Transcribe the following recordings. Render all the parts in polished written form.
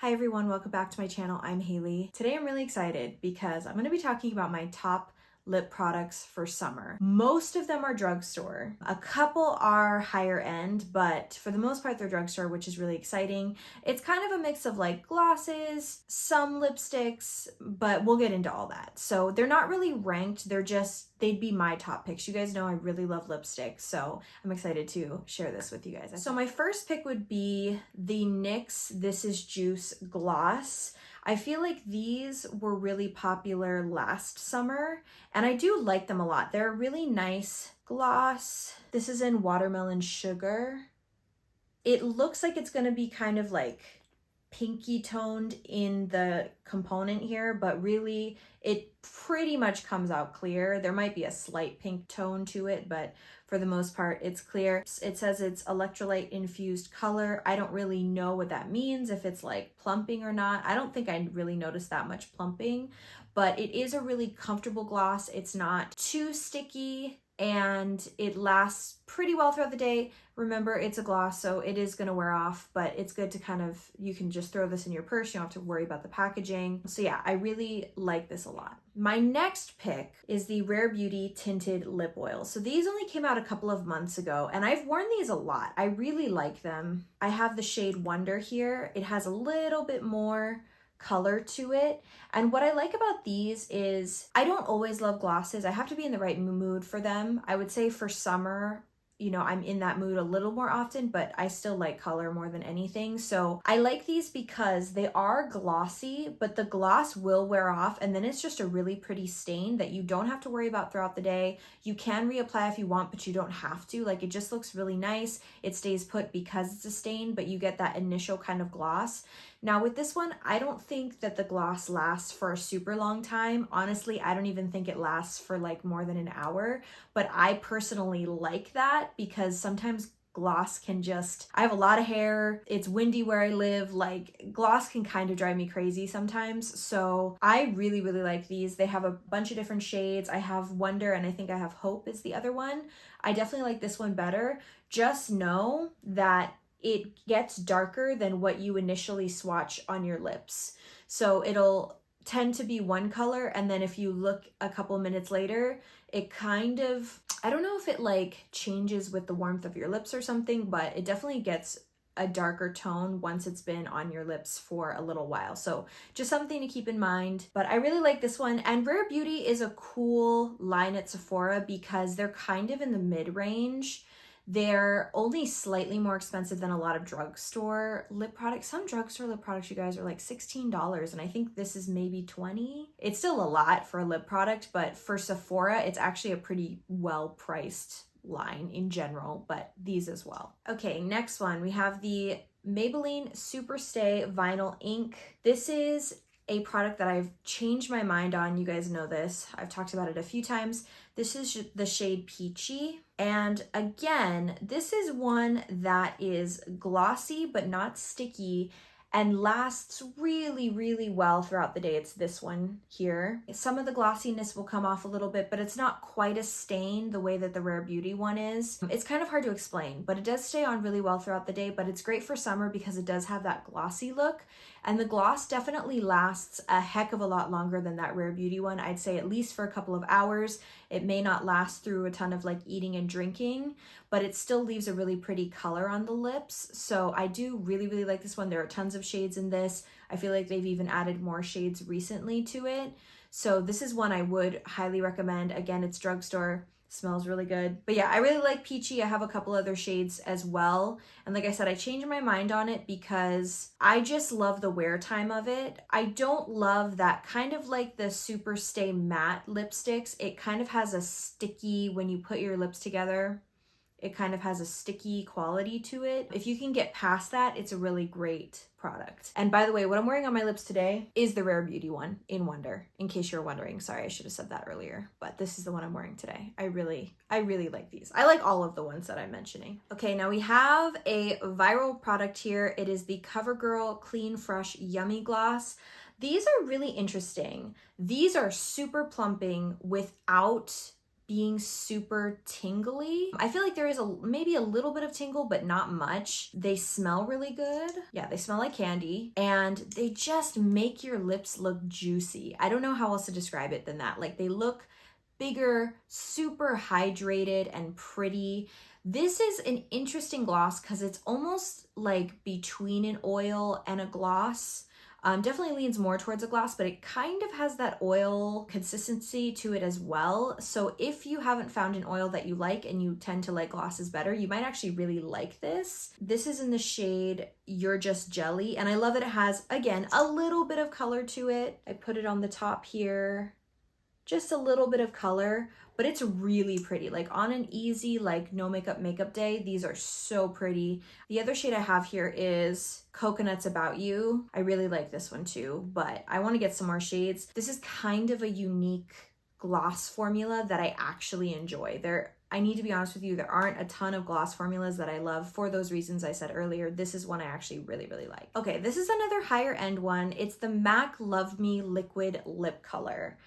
Hi everyone, welcome back to my channel. I'm Haley. Today I'm really excited because I'm going to be talking about my top lip products for summer. Most of them are drugstore. A couple are higher end, but for the most part they're drugstore, which is really exciting. It's kind of a mix of like glosses, some lipsticks, but we'll get into all that. So they're not really ranked, they'd be my top picks. You guys know I really love lipstick, so I'm excited to share this with you guys. So my first pick would be the NYX Juice Gloss. I feel like these were really popular last summer, and I do like them a lot. They're a really nice gloss. This is in Watermelon Sugar. It looks like it's gonna be kind of like pinky toned in the component here, but really it pretty much comes out clear. There might be a slight pink tone to it, but for the most part it's clear. It says it's electrolyte infused color. I don't really know what that means, if it's like plumping or not. I don't think I really noticed that much plumping, but it is a really comfortable gloss. It's not too sticky and it lasts pretty well throughout the day. Remember, it's a gloss, so it is going to wear off, but it's good to kind of, you can just throw this in your purse. You don't have to worry about the packaging. So yeah, I really like this a lot. My next pick is the Rare Beauty Tinted Lip Oil. So these only came out a couple of months ago, and I've worn these a lot. I really like them. I have the shade Wonder here. It has a little bit more color to it. And what I like about these is I don't always love glosses. I have to be in the right mood for them. I would say for summer, you know, I'm in that mood a little more often, but I still like color more than anything. So I like these because they are glossy, but the gloss will wear off, and then it's just a really pretty stain that you don't have to worry about throughout the day. You can reapply if you want, but you don't have to. Like, it just looks really nice. It stays put because it's a stain, but you get that initial kind of gloss. Now with this one, I don't think that the gloss lasts for a super long time. Honestly, I don't even think it lasts for like more than an hour, but I personally like that because sometimes gloss can just, I have a lot of hair, it's windy where I live, like gloss can kind of drive me crazy sometimes. So I really like these. They have a bunch of different shades. I have Wonder and I think I have Hope is the other one. I definitely like this one better. Just know that it gets darker than what you initially swatch on your lips. So it'll tend to be one color, and then if you look a couple minutes later, it kind of, I don't know if it like changes with the warmth of your lips or something, but it definitely gets a darker tone once it's been on your lips for a little while. So just something to keep in mind. But I really like this one. And Rare Beauty is a cool line at Sephora because they're kind of in the mid-range. They're only slightly more expensive than a lot of drugstore lip products. Some drugstore lip products, you guys, are like $16, and I think this is maybe $20. It's still a lot for a lip product, but for Sephora, it's actually a pretty well-priced line in general, but these as well. Okay, next one, we have the Maybelline Superstay Vinyl Ink. This is a product that I've changed my mind on. You guys know this. I've talked about it a few times. This is the shade Peachy. And again, this is one that is glossy but not sticky and lasts really well throughout the day. It's this one here. Some of the glossiness will come off a little bit, but it's not quite a stain the way that the Rare Beauty one is. It's kind of hard to explain, but it does stay on really well throughout the day, but it's great for summer because it does have that glossy look. And the gloss definitely lasts a heck of a lot longer than that Rare Beauty one. I'd say at least for a couple of hours. It may not last through a ton of like eating and drinking, but it still leaves a really pretty color on the lips. So I do really like this one. There are tons of shades in this. I feel like they've even added more shades recently to it. So this is one I would highly recommend. Again, it's drugstore. Smells really good. But yeah, I really like Peachy. I have a couple other shades as well. And like I said, I changed my mind on it because I just love the wear time of it. I don't love that kind of like the Superstay matte lipsticks. It kind of has a sticky, when you put your lips together, it kind of has a sticky quality to it. If you can get past that, it's a really great product. And by the way, what I'm wearing on my lips today is the Rare Beauty one in Wonder, in case you're wondering. Sorry, I should have said that earlier, but this is the one I'm wearing today. I really like these. I like all of the ones that I'm mentioning. Okay, now we have a viral product here. It is the Covergirl Clean Fresh Yummy Gloss. These are really interesting. These are super plumping without being super tingly. I feel like there is maybe a little bit of tingle, but not much. They smell really good. Yeah, they smell like candy, and they just make your lips look juicy. I don't know how else to describe it than that. Like, they look bigger, super hydrated and pretty. This is an interesting gloss because it's almost like between an oil and a gloss. Definitely leans more towards a gloss, but it kind of has that oil consistency to it as well. So if you haven't found an oil that you like and you tend to like glosses better, you might actually really like this. This is in the shade You're Just Jelly, and I love that it has, again, a little bit of color to it. I put it on the top here, just a little bit of color, but it's really pretty. Like, on an easy, like, no makeup day, these are so pretty. The other shade I have here is Coconuts About You. I really like this one too, but I want to get some more shades. This is kind of a unique gloss formula that I actually enjoy. I need to be honest with you, there aren't a ton of gloss formulas that I love for those reasons I said earlier. This is one I actually really, really like. Okay, this is another higher end one. It's the MAC Love Me Liquid Lip Color.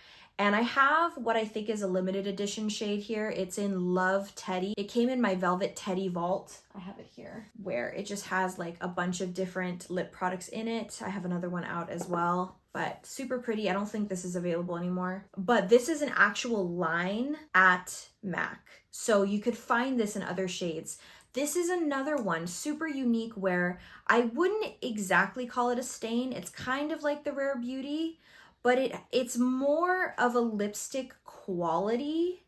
And I have what I think is a limited edition shade here. It's in Love Teddy. It came in my Velvet Teddy Vault. I have it here, where it just has like a bunch of different lip products in it. I have another one out as well, but super pretty. I don't think this is available anymore. But this is an actual line at MAC. So you could find this in other shades. This is another one, super unique, where I wouldn't exactly call it a stain. It's kind of like the Rare Beauty, but it's more of a lipstick quality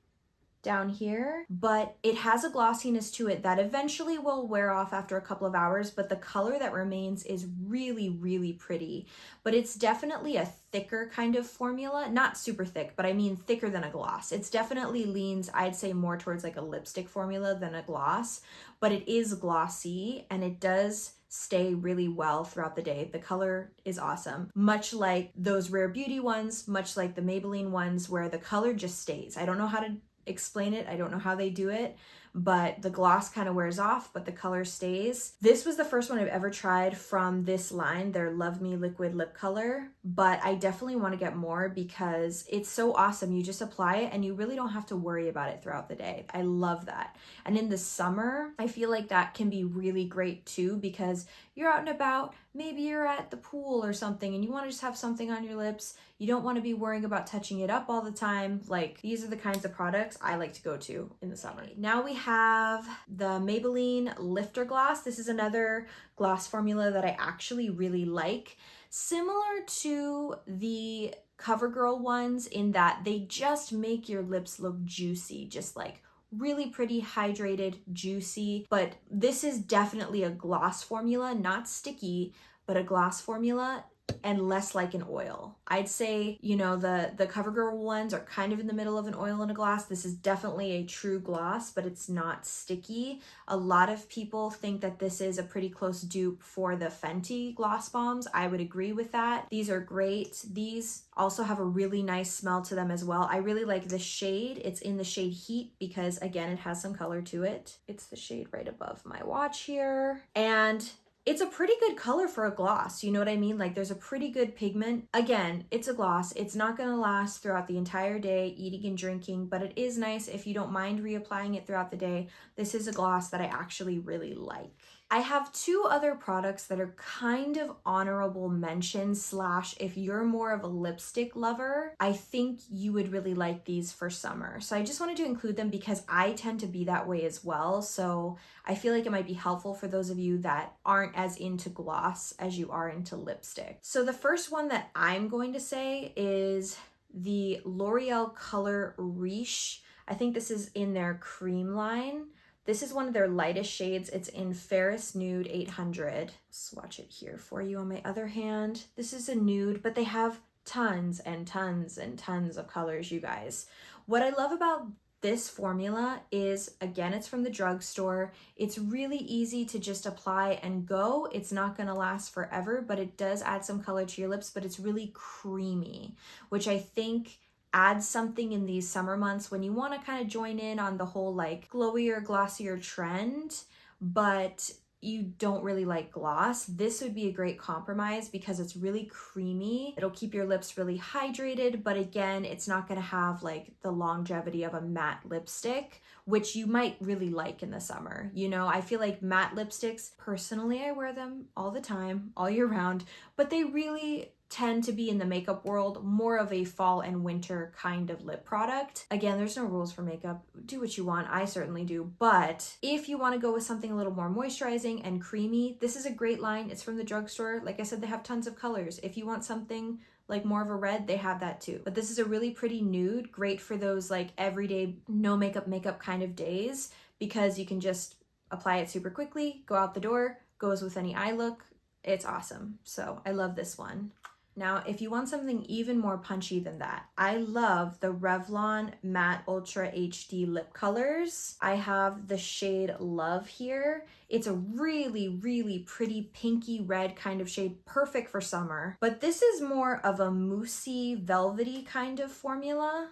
down here, but it has a glossiness to it that eventually will wear off after a couple of hours, but the color that remains is really, really pretty. But it's definitely a thicker kind of formula, not super thick, but I mean thicker than a gloss. It's definitely leans, I'd say, more towards like a lipstick formula than a gloss, but it is glossy and it does stay really well throughout the day. The color is awesome. Much like those Rare Beauty ones, much like the Maybelline ones, where the color just stays. I don't know how to explain it. I don't know how they do it, but the gloss kind of wears off, but the color stays. This was the first one I've ever tried from this line, their Love Me Liquid Lip Color, but I definitely want to get more because it's so awesome. You just apply it and you really don't have to worry about it throughout the day. I love that. And in the summer, I feel like that can be really great too, because you're out and about, maybe you're at the pool or something and you want to just have something on your lips. You don't want to be worrying about touching it up all the time. Like, these are the kinds of products I like to go to in the summer. Now we have the Maybelline Lifter Gloss. This is another gloss formula that I actually really like. Similar to the CoverGirl ones in that they just make your lips look juicy, just like really pretty, hydrated, juicy. But this is definitely a gloss formula, not sticky, but a gloss formula, and less like an oil. I'd say, you know, the CoverGirl ones are kind of in the middle of an oil and a gloss. This is definitely a true gloss, but it's not sticky. A lot of people think that this is a pretty close dupe for the Fenty gloss bombs. I would agree with that. These are great. These also have a really nice smell to them as well. I really like this shade. It's in the shade Heat because, again, it has some color to it. It's the shade right above my watch here. And it's a pretty good color for a gloss, you know what I mean? Like, there's a pretty good pigment. Again, it's a gloss. It's not gonna last throughout the entire day, eating and drinking, but it is nice if you don't mind reapplying it throughout the day. This is a gloss that I actually really like. I have two other products that are kind of honorable mentions slash if you're more of a lipstick lover, I think you would really like these for summer. So I just wanted to include them because I tend to be that way as well. So I feel like it might be helpful for those of you that aren't as into gloss as you are into lipstick. So the first one that I'm going to say is the L'Oreal Color Riche. I think this is in their cream line. This is one of their lightest shades. It's in Ferris Nude 800. Swatch it here for you on my other hand. This is a nude, but they have tons and tons and tons of colors, you guys. What I love about this formula is, again, it's from the drugstore. It's really easy to just apply and go. It's not gonna last forever, but it does add some color to your lips, but it's really creamy, which I think adds something in these summer months when you want to kind of join in on the whole like glowier, glossier trend, but you don't really like gloss, this would be a great compromise because it's really creamy. It'll keep your lips really hydrated, but again, it's not gonna have like the longevity of a matte lipstick, which you might really like in the summer. You know, I feel like matte lipsticks, personally, I wear them all the time, all year round, but they really tend to be in the makeup world more of a fall and winter kind of lip product. Again, there's no rules for makeup. Do what you want. I certainly do. But if you want to go with something a little more moisturizing and creamy, this is a great line. It's from the drugstore. Like I said, they have tons of colors. If you want something like more of a red, they have that too. But this is a really pretty nude, great for those like everyday no makeup kind of days, because you can just apply it super quickly, go out the door, goes with any eye look. It's awesome. So I love this one. Now, if you want something even more punchy than that, I love the Revlon Matte Ultra HD lip colors. I have the shade Love here. It's a really, really pretty pinky red kind of shade, perfect for summer. But this is more of a moussey, velvety kind of formula.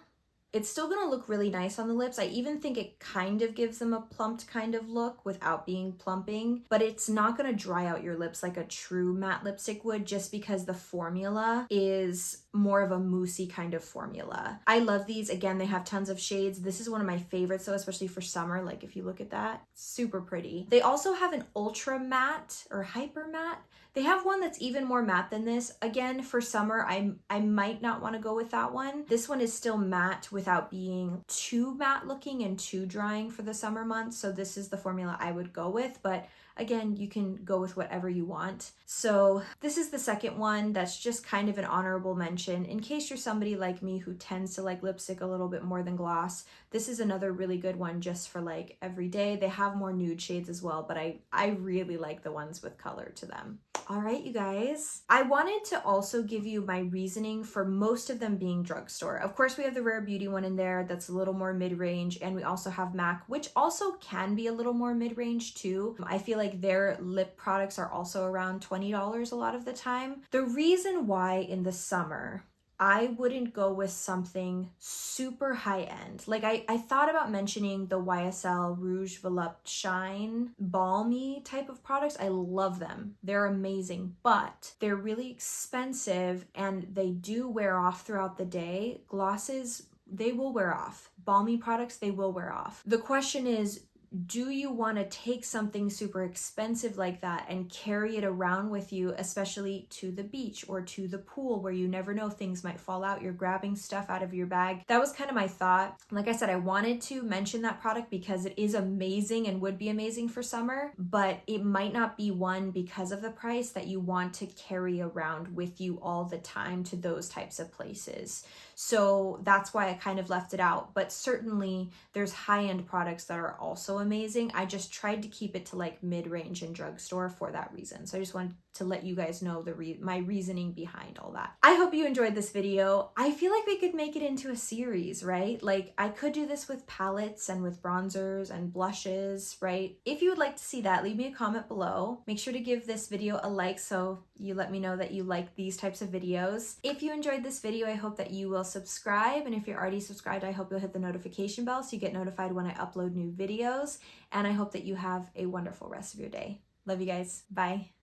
It's still gonna look really nice on the lips. I even think it kind of gives them a plumped kind of look without being plumping, but it's not gonna dry out your lips like a true matte lipstick would, just because the formula is more of a moussey kind of formula. I love these. Again, they have tons of shades. This is one of my favorites, so especially for summer, like if you look at that, super pretty. They also have an ultra matte or hyper matte. They have one that's even more matte than this. Again, for summer, I might not want to go with that one. This one is still matte without being too matte looking and too drying for the summer months. So this is the formula I would go with, but again, you can go with whatever you want. So this is the second one that's just kind of an honorable mention. In case you're somebody like me who tends to like lipstick a little bit more than gloss, this is another really good one just for like every day. They have more nude shades as well, but I really like the ones with color to them. All right, you guys. I wanted to also give you my reasoning for most of them being drugstore. Of course, we have the Rare Beauty one in there that's a little more mid-range, and we also have MAC, which also can be a little more mid-range too. I feel like their lip products are also around $20 a lot of the time. The reason why in the summer I wouldn't go with something super high end. Like I thought about mentioning the YSL Rouge Volupte Shine balmy type of products. I love them. They're amazing, but they're really expensive and they do wear off throughout the day. Glosses, they will wear off. Balmy products, they will wear off. The question is, do you want to take something super expensive like that and carry it around with you, especially to the beach or to the pool where you never know, things might fall out, you're grabbing stuff out of your bag? That was kind of my thought. Like I said, I wanted to mention that product because it is amazing and would be amazing for summer, but it might not be one because of the price that you want to carry around with you all the time to those types of places. So that's why I kind of left it out. But certainly there's high-end products that are also amazing. I just tried to keep it to like mid-range and drugstore for that reason. So I just wanted to let you guys know my reasoning behind all that. I hope you enjoyed this video. I feel like we could make it into a series, right? Like I could do this with palettes and with bronzers and blushes, right? If you would like to see that, leave me a comment below. Make sure to give this video a like so you let me know that you like these types of videos. If you enjoyed this video, I hope that you will subscribe. And if you're already subscribed, I hope you'll hit the notification bell so you get notified when I upload new videos. And I hope that you have a wonderful rest of your day. Love you guys. Bye.